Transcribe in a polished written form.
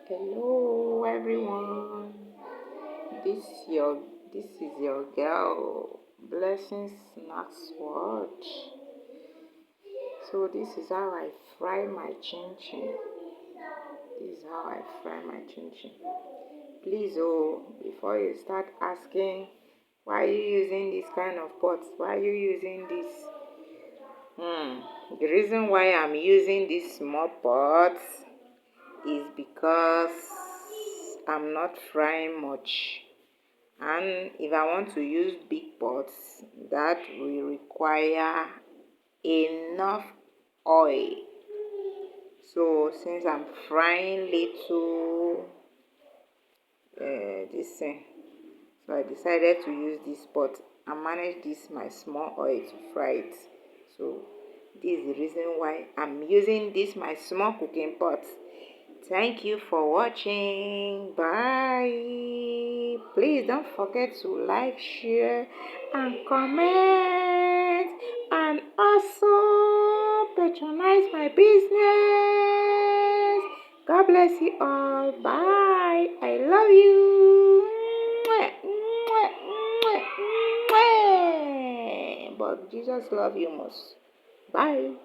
Hello everyone. This this is your girl Blessing Snacks World. So this is how I fry my chin chin. This is how I fry my chin chin. Please before you start asking why are you using this kind of pots? Why are you using this? The reason why I'm using this small pot is because I'm not frying much, and if I want to use big pots, that will require enough oil. So since I'm frying little this thing, so I decided to use this pot and manage this my small oil to fry it. So this is the reason why I'm using this my small cooking pot. Thank you for watching. Bye. Please don't forget to like, share, and comment. And also patronize my business. God bless you all. Bye. I love you. But Jesus love you most. Bye.